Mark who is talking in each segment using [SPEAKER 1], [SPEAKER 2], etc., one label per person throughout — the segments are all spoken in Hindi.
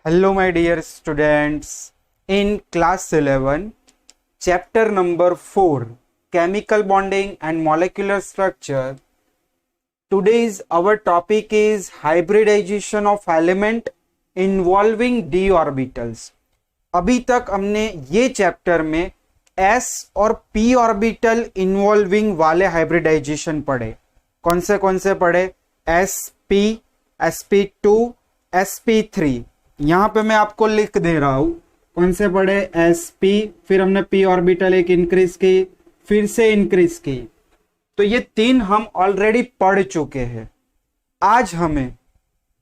[SPEAKER 1] Hello, my dear students. In class 11, chapter number 4, Chemical Bonding and Molecular Structure. Today's our topic is hybridization of element involving d orbitals. अभी तक हमने ये चैप्टर में s और p ऑर्बिटल इन्वॉल्विंग वाले हाइब्रिडाइजेशन पढ़े. कौन से पढ़े? sp, sp2, sp3. यहां पे मैं आपको लिख दे रहा हूं. कौन से पढ़े? sp, फिर हमने p ऑर्बिटल एक इंक्रीज की, फिर से इंक्रीज की. तो ये तीन हम ऑलरेडी पढ़ चुके हैं. आज हमें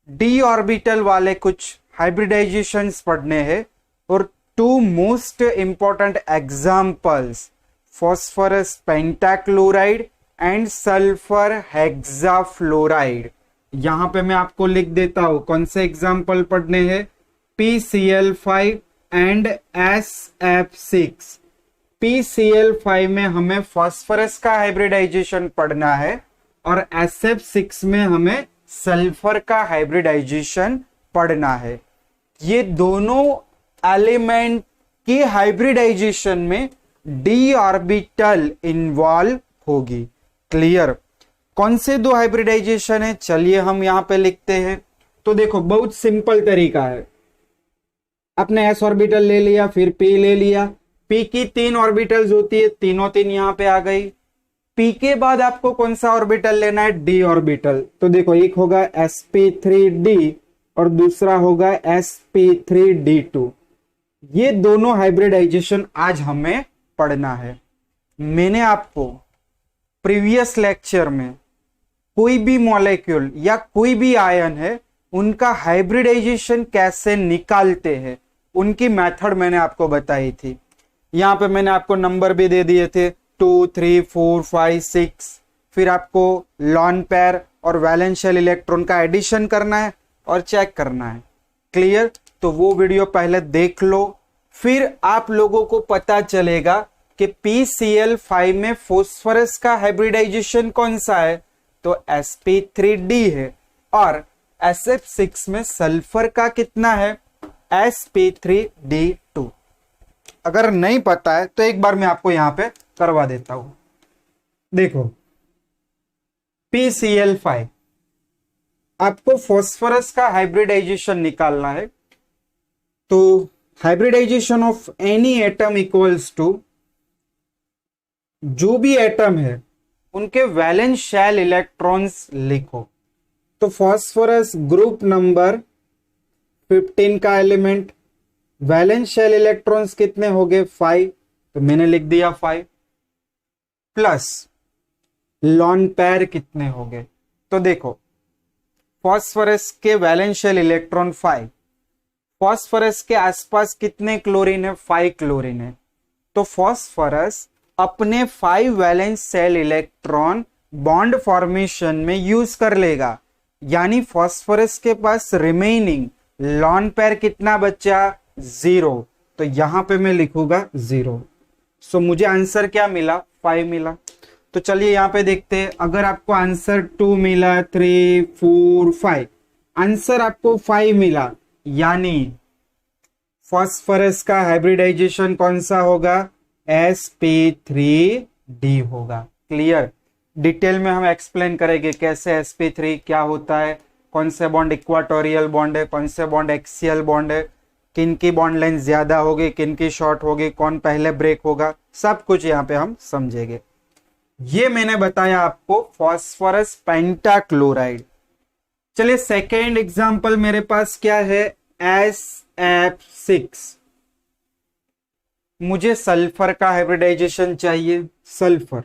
[SPEAKER 1] d ऑर्बिटल वाले कुछ हाइब्रिडाइजेशंस पढ़ने हैं और two most important examples, phosphorus pentachloride and sulphur hexafluoride. यहां पे मैं आपको लिख देता हूं कौन से एग्जाम्पल पढ़ने हैं. PCl5 and SF6. PCl5 में हमें फॉस्फोरस का हाइब्रिडाइजेशन पढ़ना है और SF6 में हमें सल्फर का हाइब्रिडाइजेशन पढ़ना है. ये दोनों एलिमेंट की हाइब्रिडाइजेशन में d ऑर्बिटल इन्वॉल्व होगी. क्लियर? कौन से दो हाइब्रिडाइजेशन है? चलिए हम यहां पे लिखते हैं. तो देखो बहुत सिंपल तरीका है. आपने s ऑर्बिटल ले लिया, फिर p ले लिया. p की तीन ऑर्बिटल्स होती है, तीनों तीन यहां पे आ गई. p के बाद आपको कौन सा ऑर्बिटल लेना है? d orbital. तो देखो एक होगा sp3d और दूसरा होगा sp3d2. ये दोनों हाइब्रिडाइजेशन आज हमें पढ़ना है. मैंने आपको प्रीवियस लेक्चर में कोई भी मॉलिक्यूल या कोई भी आयन है उनका हाइब्रिडाइजेशन कैसे निकालते हैं उनकी मेथड मैंने आपको बताई थी. यहां पे मैंने आपको नंबर भी दे दिए थे 2, 3, 4, 5, 6. फिर आपको लॉन पेयर और वैलेंस शेल इलेक्ट्रॉन का एडिशन करना है और चेक करना है. क्लियर? तो वो वीडियो पहले देख लो, फिर आप लोगों को पता चलेगा कि PCl5 में फॉस्फोरस का हाइब्रिडाइजेशन कौन सा है. तो sp3d है और SF6 में सल्फर का कितना है? sp3d2. अगर नहीं पता है तो एक बार मैं आपको यहां पे करवा देता हूं. देखो PCl5, आपको फॉस्फोरस का हाइब्रिडाइजेशन निकालना है. तो hybridisation of any atom equals to, जो भी एटम है उनके वैलेंस शेल इलेक्ट्रॉन्स लिखो. तो फॉस्फोरस ग्रुप नंबर 15 का एलिमेंट, वैलेंस शेल इलेक्ट्रॉन्स कितने हो गए? 5. तो मैंने लिख दिया 5. प्लस लॉन पेयर कितने हो गए? तो देखो फॉस्फोरस के वैलेंस शेल इलेक्ट्रॉन 5. फॉस्फोरस के आसपास कितने क्लोरीन है? 5 क्लोरीन है. तो फॉस्फोरस अपने 5 valence shell electron bond formation में यूज कर लेगा. यानी फॉस्फोरस के पास रिमेनिंग लॉन पेयर कितना बचा? 0. तो यहां पे मैं लिखूंगा 0. सो मुझे आंसर क्या मिला? 5 मिला. तो चलिए यहां पे देखते हैं. अगर आपको आंसर 2 मिला, 3, 4, 5, आंसर आपको 5 मिला, यानी फॉस्फोरस का हाइब्रिडाइजेशन कौन सा होगा? sp3d होगा. क्लियर? डिटेल में हम एक्सप्लेन करेंगे कैसे sp3 क्या होता है, कौन से बॉन्ड इक्वाटोरियल बॉन्ड है, कौन से बॉन्ड एक्सियल बॉन्ड है, किन की बॉन्ड लेंथ ज्यादा होगी, किन की शॉर्ट होगी, कौन पहले ब्रेक होगा, सब कुछ यहाँ पे हम समझेंगे. ये मैंने बताया आपको फॉस्फोरस पेंटाक्लोराइड. चलिए सेकेंड एग्जांपल मेरे पास क्या है? SF6. मुझे सल्फर का हाइब्रिडाइजेशन चाहिए. सल्फर,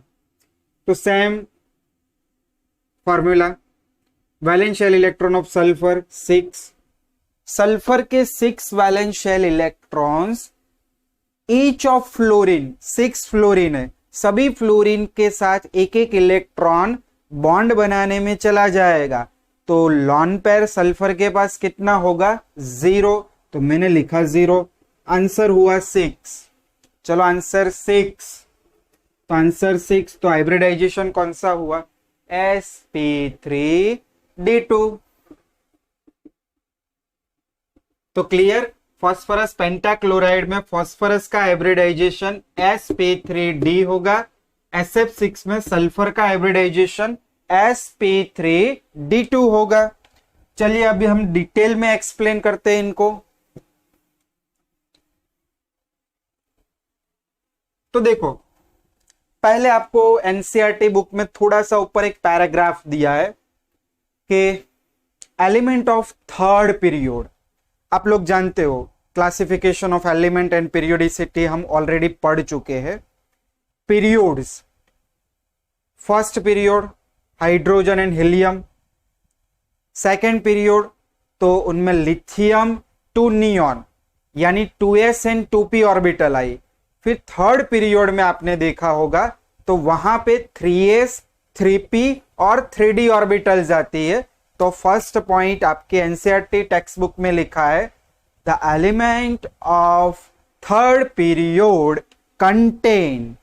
[SPEAKER 1] तो same formula, valence shell electron of sulphur 6. Sulphur के 6 valence shell electrons, each of fluorine, 6 fluorine है, सभी फ्लोरीन के साथ एक एक इलेक्ट्रॉन बॉन्ड बनाने में चला जाएगा. तो लॉन पेयर सल्फर के पास कितना होगा? 0. तो मैंने लिखा 0. आंसर हुआ 6. चलो आंसर 6. तो आंसर 6. तो हाइब्रिडाइजेशन कौन सा हुआ? sp3d2. तो क्लियर, फास्फोरस पेंटाक्लोराइड में फास्फोरस का हाइब्रिडाइजेशन sp3d होगा, SF6 में सल्फर का हाइब्रिडाइजेशन sp3d2 होगा। चलिए अभी हम डिटेल में एक्सप्लेन करते हैं इनको। तो देखो, पहले आपको एनसीईआरटी बुक में थोड़ा सा ऊपर एक पैराग्राफ दिया है कि एलिमेंट ऑफ थर्ड पीरियड, आप लोग जानते हो classification of element and periodicity हम ऑलरेडी पढ़ चुके हैं। Periods, first period hydrogen and helium, second period तो उनमें लिथियम टू नियॉन यानी 2s एंड 2p ऑर्बिटल आई। फिर थर्ड पीरियड में आपने देखा होगा तो वहां पे 3s 3p और 3d ऑर्बिटल्स आती है। तो फर्स्ट पॉइंट आपके एनसीईआरटी टेक्स्ट बुक में लिखा है the element of third period contain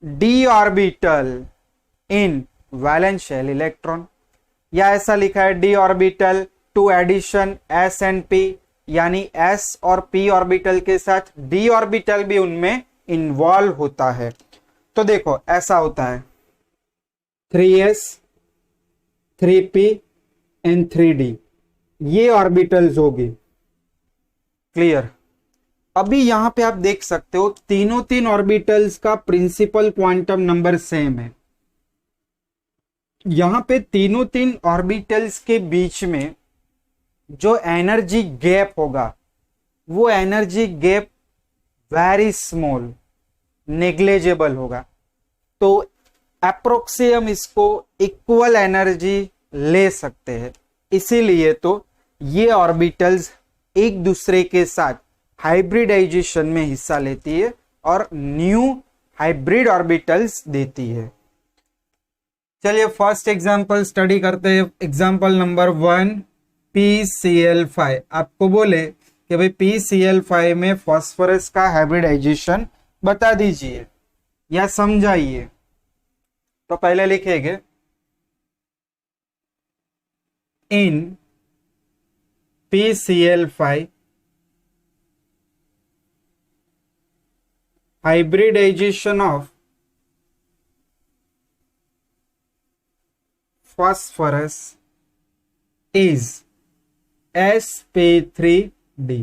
[SPEAKER 1] d orbital in valence shell electron, या ऐसा लिखा है d orbital to addition s and p, यानी s और p ऑर्बिटल के साथ d ऑर्बिटल भी उनमें इन्वॉल्व होता है। तो देखो ऐसा होता है 3s 3p एंड 3d, ये ऑर्बिटल्स होगी। क्लियर, अभी यहां पे आप देख सकते हो तीन ऑर्बिटल्स का प्रिंसिपल क्वांटम नंबर सेम है। यहां पे तीन ऑर्बिटल्स के बीच में जो एनर्जी गैप होगा वो energy gap very small, negligible होगा। तो अप्रोक्सिम इसको इक्वल एनर्जी ले सकते हैं, इसीलिए तो ये ऑर्बिटल्स एक दूसरे के साथ हाइब्रिडाइजेशन में हिस्सा लेती है और न्यू हाइब्रिड ऑर्बिटल्स देती है। चलिए फर्स्ट एग्जांपल स्टडी करते हैं। Example number 1 PCl5। आपको बोले कि भाई PCl5 में फास्फोरस का हाइब्रिडाइजेशन बता दीजिए या समझाइए। तो पहले लिखेंगे इन PCl5 hybridization of phosphorus is sp3d।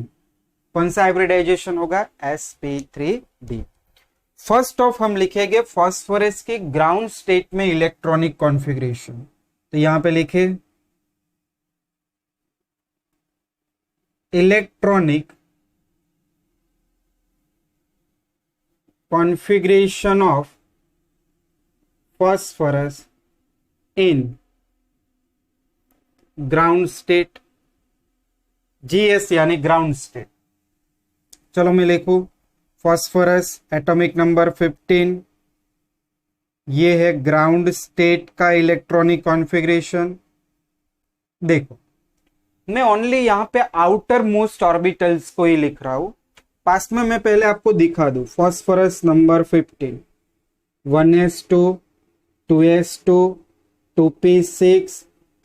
[SPEAKER 1] कौन सा हाइब्रिडाइजेशन होगा? sp3d। फर्स्ट ऑफ हम लिखेंगे फास्फोरस के ग्राउंड स्टेट में इलेक्ट्रॉनिक कॉन्फ़िगरेशन। तो यहां पे लिखे electronic configuration of phosphorus in ground state, GS यानी ग्राउंड स्टेट। चलो मैं लिखूं फास्फोरस एटॉमिक नंबर 15, ये है ग्राउंड स्टेट का इलेक्ट्रॉनिक कॉन्फ़िगरेशन। देखो मैं ओनली यहां पे आउटर मोस्ट ऑर्बिटल्स को ही लिख रहा हूं, पास में मैं पहले आपको दिखा दूं। Phosphorus number 15 1s2 2s2 2p6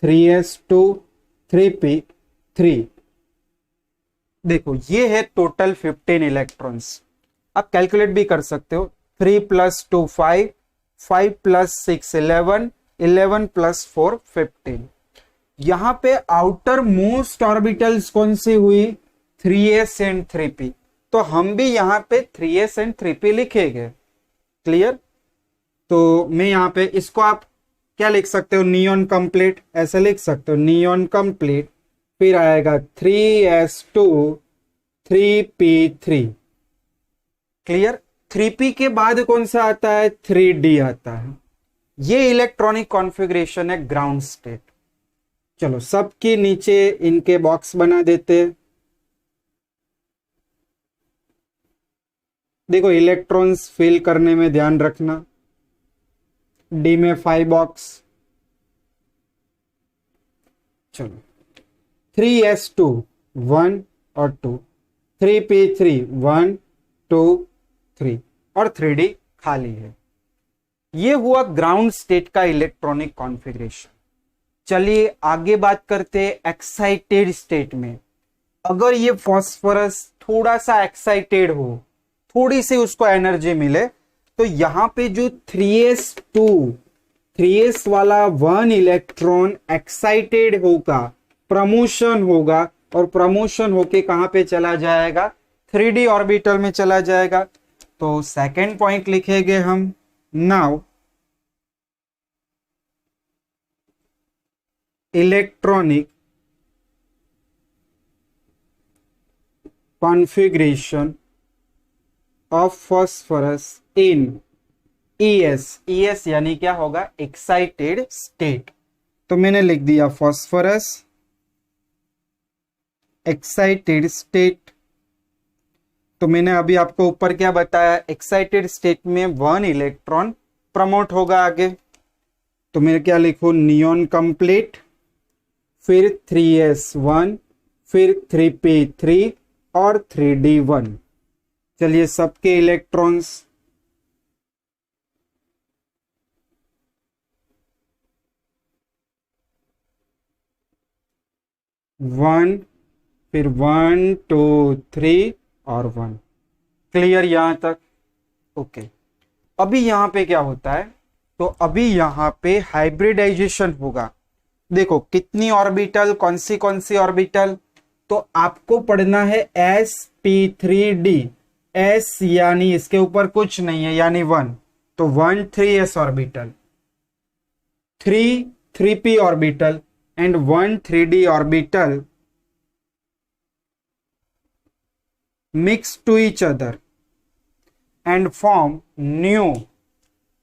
[SPEAKER 1] 3s2 3p3। देखो ये है टोटल 15 इलेक्ट्रॉन्स। आप कैलकुलेट भी कर सकते हो। 3 + 2 5, 5 + 6 11, 11 + 4 15। यहां पे आउटर मोस्ट ऑर्बिटल्स कौन सी हुई? 3s and 3p। तो हम भी यहां पे 3s एंड 3p लिखेंगे। क्लियर? तो मैं यहां पे इसको आप क्या लिख सकते हो? नियॉन कंप्लीट ऐसे लिख सकते हो, नियॉन कंप्लीट। फिर आएगा 3s2 3p3। क्लियर? 3p के बाद कौन सा आता है? 3d आता है। ये इलेक्ट्रॉनिक कॉन्फ़िगरेशन है ग्राउंड स्टेट। चलो सबके नीचे इनके बॉक्स बना देते हैं। देखो इलेक्ट्रॉन्स फिल करने में ध्यान रखना। डी में 5 बॉक्स। चलो 3s2 1 और 2, 3p3 1 2 3 और 3d खाली है। ये हुआ ग्राउंड स्टेट का इलेक्ट्रॉनिक कॉन्फ़िगरेशन। चलिए आगे बात करते हैं एक्साइटेड स्टेट में। अगर ये फॉस्फोरस थोड़ा सा एक्साइटेड हो, थोड़ी सी उसको एनर्जी मिले, तो यहां पे जो 3s2 3s वाला 1 इलेक्ट्रॉन एक्साइटेड होगा, प्रमोशन होगा, और प्रमोशन होके कहां पे चला जाएगा, 3d ऑर्बिटल में चला जाएगा। तो सेकेंड पॉइंट लिखेंगे हम। Now electronic configuration of phosphorus in ES यानी क्या होगा, एक्साइटेड स्टेट। तो मैंने लिख दिया फॉस्फोरस एक्साइटेड स्टेट। तो मैंने अभी आपको ऊपर क्या बताया, एक्साइटेड स्टेट में 1 इलेक्ट्रॉन प्रमोट होगा आगे। तो मैं क्या लिखूं, नियॉन कंप्लीट, फिर 3s1, फिर 3p3 और 3d1। चलिए सबके इलेक्ट्रॉन्स, 1, फिर 1 2 3 और 1। क्लियर यहां तक? ओके। अभी यहां पे क्या होता है, तो अभी यहां पे हाइब्रिडाइजेशन होगा। देखो कितनी ऑर्बिटल, कौन सी ऑर्बिटल, तो आपको पढ़ना है sp3d। s यानी इसके ऊपर कुछ नहीं है, यानी 1, तो 1 3s orbital, 3 3p orbital and 1 3d orbital mix to each other and form new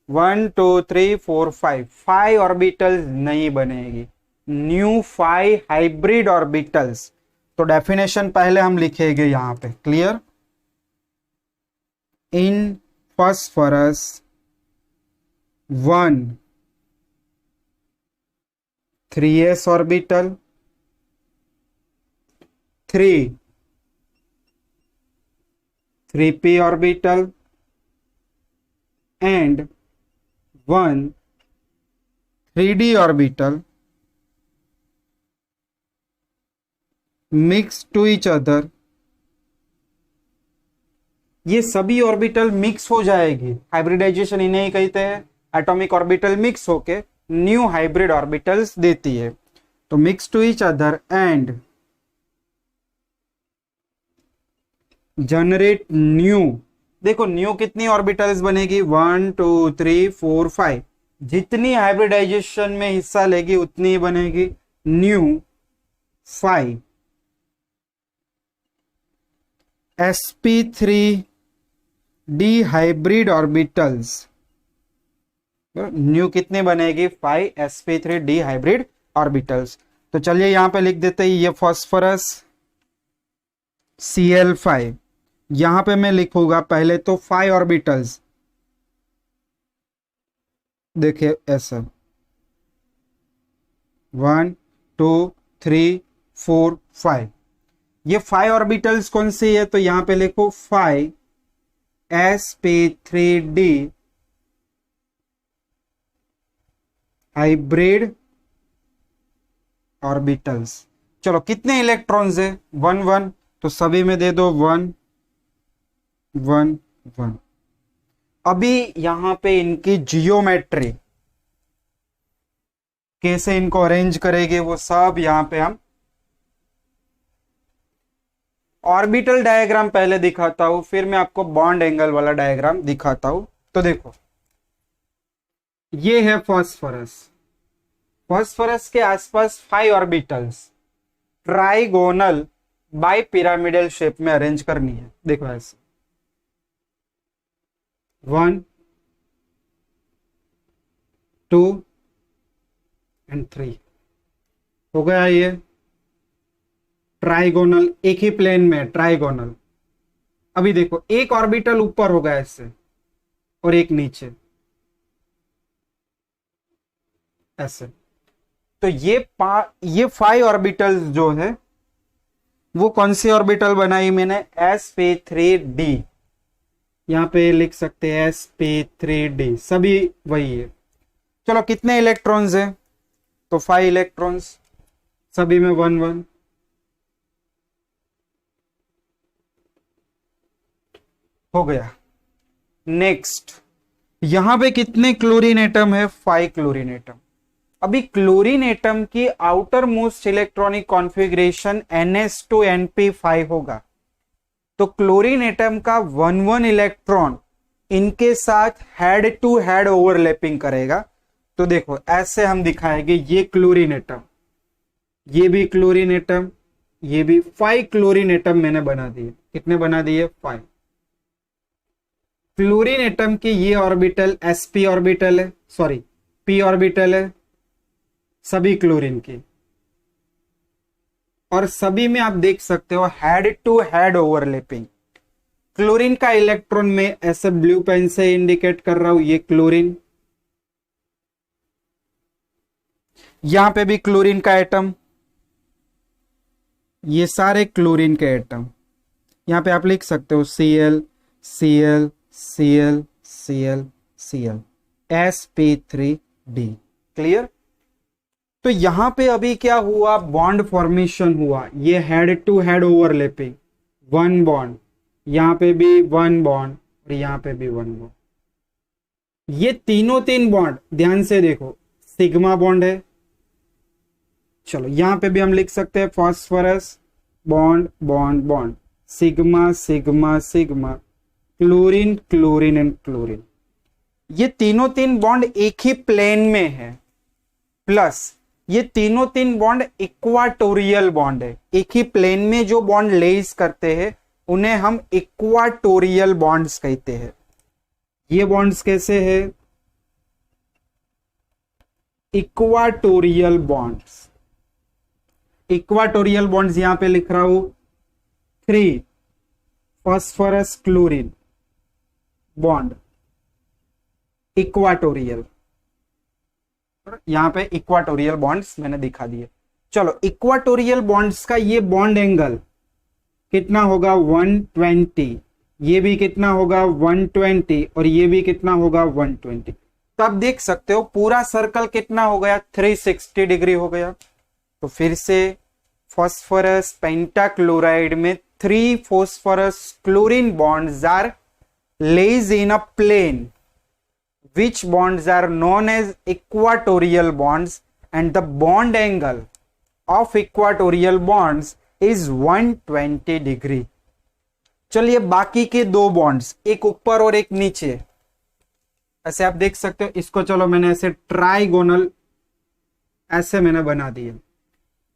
[SPEAKER 1] 1 2 3 4 5 orbitals नहीं बनेगी, न्यू 5 हाइब्रिड ऑर्बिटल्स। तो डेफिनेशन पहले हम लिखेंगे यहां पे, clear. In phosphorus 1 3s orbital, 3 3p orbital and 1 3d orbital mix to each other। ये सभी ऑर्बिटल मिक्स हो जाएगी, हाइब्रिडाइजेशन इन्हें ही कहते हैं, एटॉमिक ऑर्बिटल मिक्स होके न्यू हाइब्रिड ऑर्बिटल्स देती है। तो mix to each other and generate new. देखो न्यू कितनी ऑर्बिटल्स बनेगी, 1 2 3 4 5। जितनी हाइब्रिडाइजेशन में हिस्सा लेगी उतनी ही बनेगी, new 5 sp3d hybrid orbitals. New कितनी बनेगी, 5 sp3d हाइब्रिड ऑर्बिटल्स। तो चलिए यहां पे लिख देते हैं, ये फॉस्फोरस Cl5, यहां पे मैं लिखूंगा पहले तो 5 ऑर्बिटल्स, देखिए ऐसा 1 2 3 4 5। ये 5 ऑर्बिटल्स कौन सी है, तो यहां पे लिखो 5 sp3d हाइब्रिड ऑर्बिटल्स। चलो कितने इलेक्ट्रॉन्स है, 1 1, तो सभी में दे दो 1 1 1। अभी यहां पे इनकी जियोमेट्री कैसे इनको अरेंज करेंगे वो सब यहां पे हम ऑर्बिटल डायग्राम पहले दिखाता हूं, फिर मैं आपको बॉन्ड एंगल वाला डायग्राम दिखाता हूं। तो देखो ये है फॉस्फोरस, फॉस्फोरस के आसपास 5 orbitals trigonal bi pyramidal shape में अरेंज करनी है। देखो ऐसे 1 2 एंड 3 हो गया। ये ट्राइगोनल, एक ही प्लेन में ट्राइगोनल। अभी देखो एक ऑर्बिटल ऊपर होगा ऐसे और एक नीचे ऐसे। तो ये 5 ऑर्बिटल्स जो है वो कौन सी ऑर्बिटल बनाई मैंने, sp3d। यहां पे लिख सकते हैं sp3d, सभी वही है। चलो कितने इलेक्ट्रॉन्स है, तो 5 इलेक्ट्रॉन्स, सभी में 1 1। हो गया। नेक्स्ट, यहां पे कितने क्लोरीन एटम है? 5 क्लोरीन एटम। अभी क्लोरीन एटम की outer most electronic configuration NH2NP5 होगा। तो क्लोरीन एटम का 1 इलेक्ट्रॉन इनके साथ हेड टू हेड ओवरलैपिंग करेगा। तो देखो ऐसे हम दिखाएंगे, ये क्लोरीन एटम, ये भी क्लोरीन एटम, ये भी 5 क्लोरीन एटम मैंने बना दिए। कितने बना दिए? 5। क्लोरीन एटम की ये ऑर्बिटल sp ऑर्बिटल है, सॉरी p ऑर्बिटल है सभी क्लोरीन की, और सभी में आप देख सकते हो head to head overlapping. Chlorine का इलेक्ट्रॉन में ऐसे ब्लू पेन से इंडिकेट कर रहा हूं, ये क्लोरीन, यहां पे भी क्लोरीन का एटम, ये सारे क्लोरीन के एटम। यहां पे आप लिख सकते हो Cl Cl Cl Cl Cl sp3d। Clear? तो यहां पे अभी क्या हुआ? बॉन्ड फॉर्मेशन हुआ। ये head to head overlapping, 1 bond, यहां पे भी 1 बॉन्ड और यहां पे भी 1 बॉन्ड। ये तीनों 3 बॉन्ड ध्यान से देखो, सिग्मा बॉन्ड है। चलो यहां पे भी हम लिख सकते हैं phosphorus bond bond bond, sigma sigma sigma, chlorine chlorine and chlorine. ये तीनों 3 बॉन्ड एक ही प्लेन में है, प्लस ये तीनों 3 बॉन्ड इक्वाटोरियल बॉन्ड है। एक ही प्लेन में जो बॉन्ड लेस करते हैं उन्हें हम इक्वाटोरियल बॉन्ड्स कहते हैं। ये बॉन्ड्स कैसे है? Equatorial bonds. इक्वाटोरियल बॉन्ड्स यहां पे लिख रहा हूं 3 फास्फोरस क्लोरीन बॉन्ड इक्वाटोरियल, यहां पे इक्वाटोरियल बॉन्ड्स मैंने दिखा दिए। चलो इक्वाटोरियल बॉन्ड्स का ये बॉन्ड एंगल कितना होगा? 120। ये भी कितना होगा? 120, और ये भी कितना होगा? 120। तो आप देख सकते हो पूरा सर्कल कितना हो गया? 360 डिग्री हो गया। तो फिर से फॉस्फोरस पेंटाक्लोराइड में 3 phosphorus chlorine bonds are lays in a plane, which bonds are known as equatorial bonds, and the bond angle of equatorial bonds is 120 degree. चलिए बाकी के 2 बॉन्ड्स, एक ऊपर और एक नीचे, ऐसे आप देख सकते हो। इसको चलो मैंने ऐसे ट्राइगोनल ऐसे मैंने बना दिया।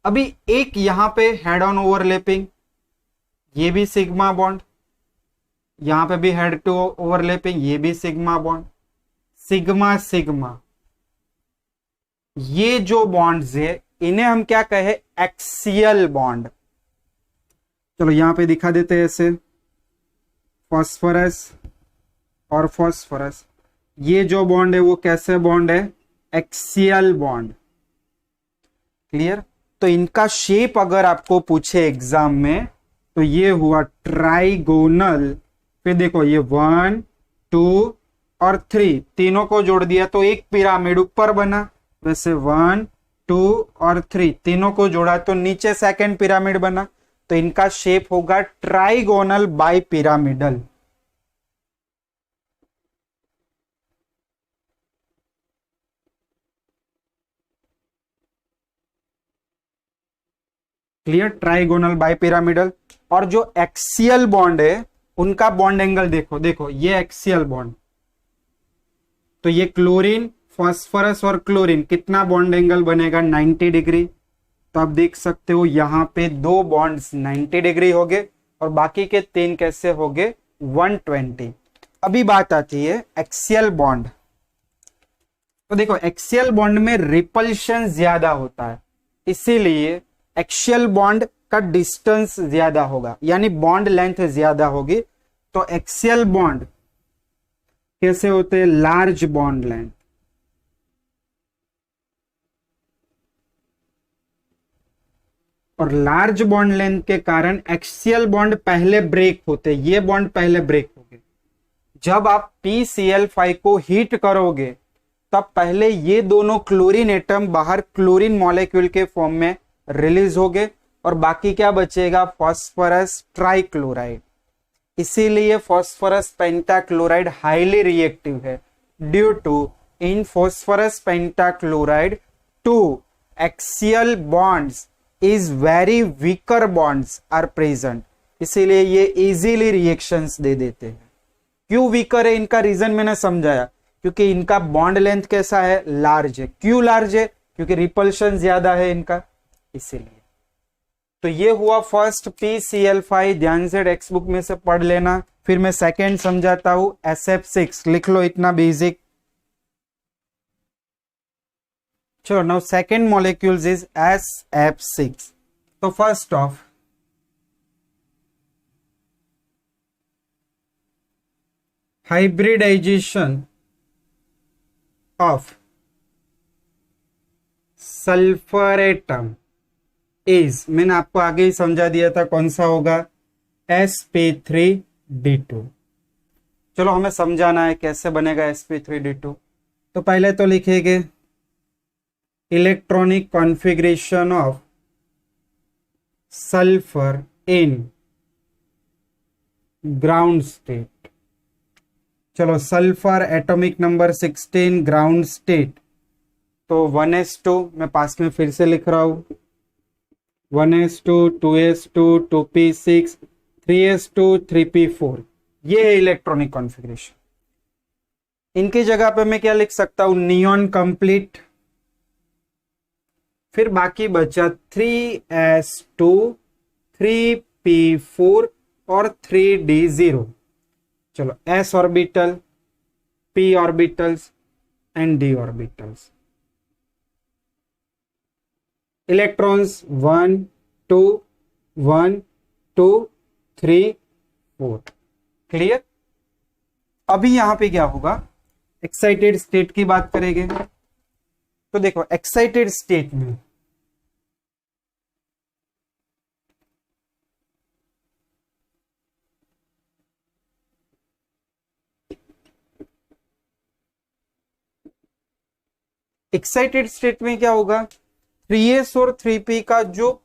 [SPEAKER 1] अभी एक यहां पे हेड ऑन ओवरलैपिंग, ये भी सिग्मा बॉन्ड, यहां पे भी हेड टू ओवरलैपिंग, ये भी सिग्मा बॉन्ड, सिग्मा सिग्मा। ये जो बॉन्ड्स है इन्हें हम क्या कहे? Axial bond. चलो यहां पे दिखा देते हैं ऐसे, फास्फोरस और फास्फोरस, ये जो बॉन्ड है वो कैसे बॉन्ड है? Axial bond. क्लियर? तो इनका शेप अगर आपको पूछे एग्जाम में तो ये हुआ ट्राइगोनल। फिर देखो ये 1 2 और 3 तीनों को जोड़ दिया तो एक पिरामिड ऊपर बना, वैसे 1 2 और 3 तीनों को जोड़ा तो नीचे सेकंड पिरामिड बना। तो इनका शेप होगा trigonal bi pyramidal. Clear? Trigonal bi pyramidal. और जो एक्सियल बॉन्ड है उनका बॉन्ड एंगल देखो, देखो ये एक्सियल बॉन्ड, तो ये क्लोरीन फास्फोरस और क्लोरीन कितना बॉन्ड एंगल बनेगा? 90 डिग्री। तो आप देख सकते हो यहां पे 2 बॉन्ड्स 90 डिग्री हो गए और बाकी के 3 कैसे हो गए? 120। अभी बात आती है एक्सियल बॉन्ड। तो देखो एक्सियल बॉन्ड में रिपल्शन ज्यादा होता है, इसीलिए एक्सियल बॉन्ड का डिस्टेंस ज्यादा होगा, यानी बॉन्ड लेंथ ज्यादा होगी। तो एक्सियल बॉन्ड कैसे होते हैं? Large bond length. और लार्ज बॉन्ड लेंथ के कारण एक्सियल बॉन्ड पहले ब्रेक होते, ये बॉन्ड पहले ब्रेक हो गए। जब आप PCl5 को हीट करोगे तब पहले ये दोनों क्लोरीन एटम बाहर क्लोरीन मॉलिक्यूल के फॉर्म में रिलीज हो गए और बाकी क्या बचेगा? Phosphorus trichloride. इसीलिए फॉस्फोरस पेंटाक्लोराइड हाईली रिएक्टिव है, due to in phosphorus pentachloride two axial bonds is very weaker bonds are present, इसीलिए ये इजीली रिएक्शंस दे देते हैं। क्यों वीकर है, इनका रीजन मैंने समझाया, क्योंकि इनका बॉन्ड लेंथ कैसा है, लार्ज है। क्यों लार्ज है, क्योंकि रिपल्शन ज्यादा है इनका, इसीलिए। तो ये हुआ फर्स्ट PCl5, ध्यान से टेक्स्ट बुक में से पढ़ लेना। फिर मैं सेकेंड समझाता हूं, SF6 लिख लो, इतना बेसिक। चलो now second molecules is SF6। तो first of hybridisation of sulphur atom is, मैंने आपको आगे ही समझा दिया था कौन सा होगा, sp3d2। चलो हमें समझाना है कैसे बनेगा sp3d2। तो पहले तो लिखेंगे electronic configuration of sulphur in ground state. चलो sulphur atomic number 16 ground state, तो 1s2 मैं पास में फिर से लिख रहा हूं, 1s2 2s2 2p6 3s2 3p4, ये है इलेक्ट्रॉनिक कॉन्फ़िगरेशन। इनकी जगह पे मैं क्या लिख सकता हूं, नियॉन कंप्लीट, फिर बाकी बचा 3s2 3p4 और 3d0। चलो s orbital, p orbitals and d orbitals. Electrons 1 2 1 2 3 4। Clear. अभी यहां पे क्या होगा, एक्साइटेड स्टेट की बात करेंगे। तो देखो एक्साइटेड स्टेट में क्या होगा, 3s और 3p का जो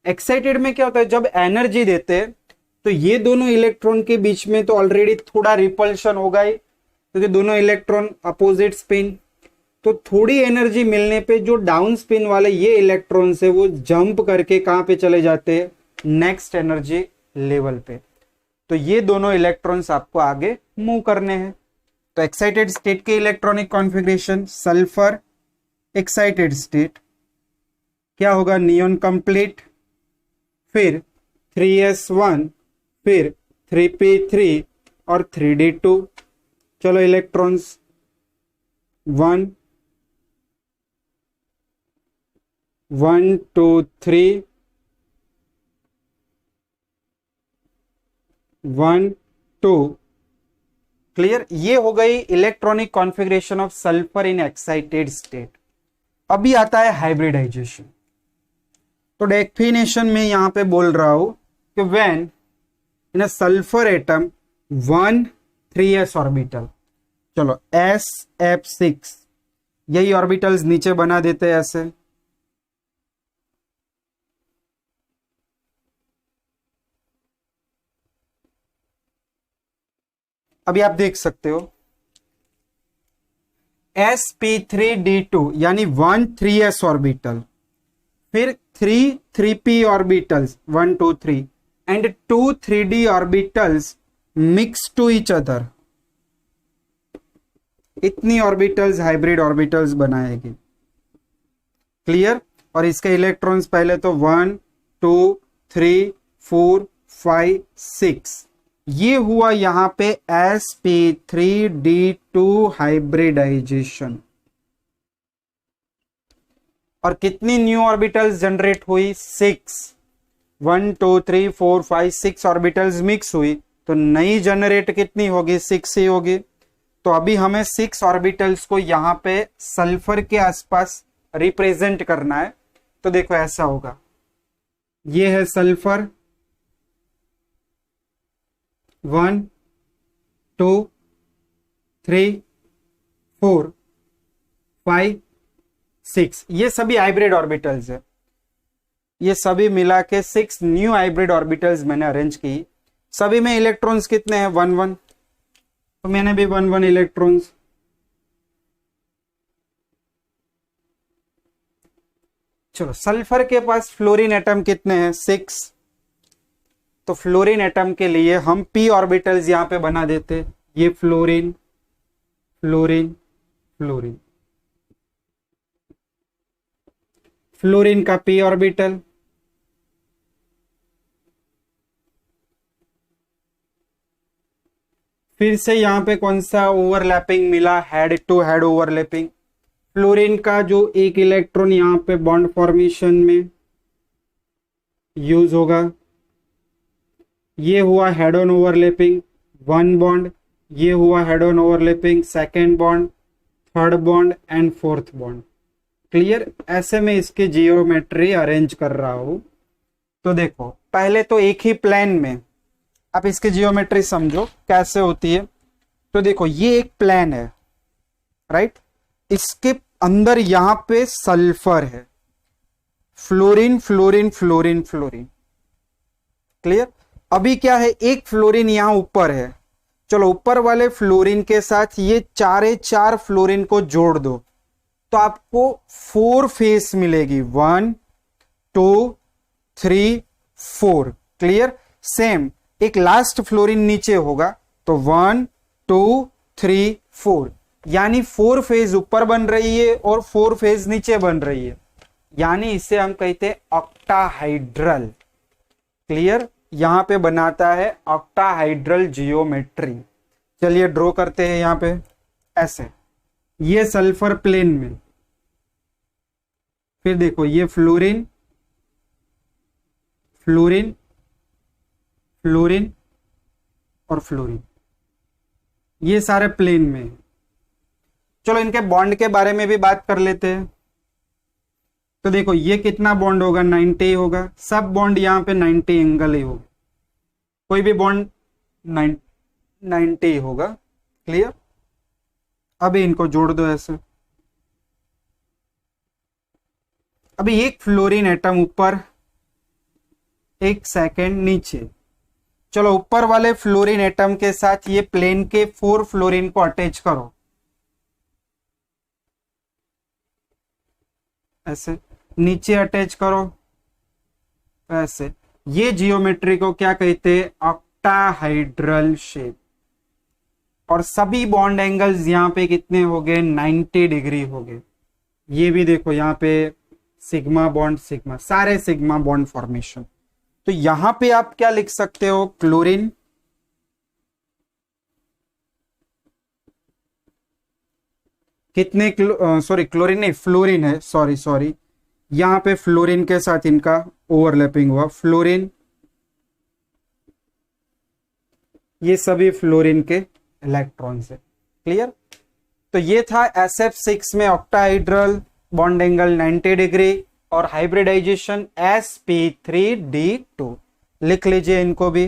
[SPEAKER 1] एक्साइटेड में क्या होता है, जब एनर्जी देते हैं तो ये दोनों इलेक्ट्रॉन के बीच में तो ऑलरेडी थोड़ा रिपल्शन होगा ही, क्योंकि दोनों इलेक्ट्रॉन अपोजिट स्पिन। तो थोड़ी एनर्जी मिलने पे जो डाउन स्पिन वाले ये इलेक्ट्रॉन्स है वो जंप करके कहां पे चले जाते हैं, नेक्स्ट एनर्जी लेवल पे। तो ये दोनों इलेक्ट्रॉन्स आपको आगे मूव करने हैं। तो एक्साइटेड स्टेट के electronic configuration, sulphur excited state क्या होगा, नियॉन कंप्लीट, फिर 3s1, फिर 3p3 और 3d2। चलो इलेक्ट्रॉन्स 1 1 2 3 1 2। क्लियर। ये हो गई electronic configuration of sulphur in excited state. अभी आता है हाइब्रिडाइजेशन। तो डेफिनेशन में यहां पे बोल रहा हूं कि when in a sulphur atom 1 3s orbital, चलो SF6, यही ऑर्बिटल्स नीचे बना देते हैं ऐसे। अभी आप देख सकते हो sp3d2 यानी 1 3s ऑर्बिटल, फिर 3 3p orbitals 1 2 3 and 2 3d orbitals mix to each other. इतनी ऑर्बिटल्स हाइब्रिड ऑर्बिटल्स बनाएगी। क्लियर। और इसके इलेक्ट्रॉन्स पहले तो 1 2 3 4 5 6, ये हुआ यहां पे sp3d2 हाइब्रिडाइजेशन। और कितनी न्यू ऑर्बिटल्स जनरेट हुई, 6। 1 2 3 4 5 6 ऑर्बिटल्स मिक्स हुई, तो नई जनरेट कितनी होगी, 6 ही होगी। तो अभी हमें 6 ऑर्बिटल्स को यहां पे सल्फर के आसपास रिप्रेजेंट करना है। तो देखो ऐसा होगा, ये है सल्फर 1 2 3 4 5 6, ये सभी हाइब्रिड ऑर्बिटल्स है। ये सभी मिला के 6 न्यू हाइब्रिड ऑर्बिटल्स मैंने अरेंज की। सभी में इलेक्ट्रॉन्स कितने हैं, 1 1, तो मैंने भी 1 1 इलेक्ट्रॉन्स। चलो सल्फर के पास फ्लोरीन एटम कितने हैं, 6, तो फ्लोरीन एटम के लिए हम p ऑर्बिटल्स यहां पे बना देते, ये फ्लोरीन फ्लोरीन फ्लोरीन, फ्लोरीन का p ऑर्बिटल, फिर से यहां पे कौन सा ओवरलैपिंग मिला, head to head overlapping. Fluorine का जो एक इलेक्ट्रॉन यहां पे बॉन्ड फॉर्मेशन में यूज होगा, ये हुआ हेड ऑन ओवरलैपिंग, 1 बॉन्ड, ये हुआ head on overlapping, second bond, third bond and fourth bond. Clear, ऐसे में इसकी जियोमेट्री अरेंज कर रहा हूं। तो देखो पहले तो एक ही प्लेन में आप इसकी जियोमेट्री समझो कैसे होती है। तो देखो ये एक प्लेन है, राइट, इसके अंदर यहां पे सल्फर है, fluorine fluorine fluorine fluorine. Clear, अभी क्या है, एक फ्लोरीन यहां ऊपर है, चलो ऊपर वाले फ्लोरीन के साथ ये चार फ्लोरीन को जोड़ दो तो आपको 4 फेस मिलेगी, 1 2 3 4। क्लियर, सेम एक लास्ट फ्लोरीन नीचे होगा तो 1 2 3 4, यानी 4 फेज ऊपर बन रही है और 4 फेज नीचे बन रही है, यानी इसे हम कहते हैं ऑक्टाहाइड्रल। क्लियर, यहां पे बनाता है ऑक्टाहाइड्रल जियोमेट्री। चलिए ड्रॉ करते हैं यहां पे ऐसे, ये सल्फर प्लेन में, फिर देखो ये फ्लोरीन फ्लोरीन फ्लोरीन और फ्लोरीन, ये सारे प्लेन में। चलो इनके बॉन्ड के बारे में भी बात कर लेते हैं। तो देखो ये कितना बॉन्ड होगा, 90 होगा, सब बॉन्ड यहां पे 90 एंगल ही होगा, कोई भी बॉन्ड 90 होगा। क्लियर, अभी इनको जोड़ दो ऐसे, अभी एक फ्लोरीन एटम ऊपर, एक सेकंड नीचे। चलो ऊपर वाले फ्लोरीन एटम के साथ ये प्लेन के 4 फ्लोरीन को अटैच करो ऐसे, नीचे अटैच करो ऐसे। ये जियोमेट्री को क्या कहते हैं, ऑक्टाहाइड्रल शेप। और सभी बॉन्ड एंगल्स यहां पे कितने हो गए, 90 डिग्री हो गए। ये भी देखो यहां पे सिग्मा बॉन्ड सिग्मा, सारे सिग्मा बॉन्ड फॉर्मेशन। तो यहां पे आप क्या लिख सकते हो, क्लोरीन कितने सॉरी क्लोरीन नहीं फ्लोरीन है, सॉरी यहां पे फ्लोरीन के साथ इनका ओवरलैपिंग हुआ, फ्लोरीन, ये सभी फ्लोरीन के इलेक्ट्रॉन्स है। क्लियर, तो ये था SF6 में ऑक्टाहाइड्रल, बॉन्ड एंगल 90 डिग्री और हाइब्रिडाइजेशन sp3d2। लिख लीजिए इनको भी।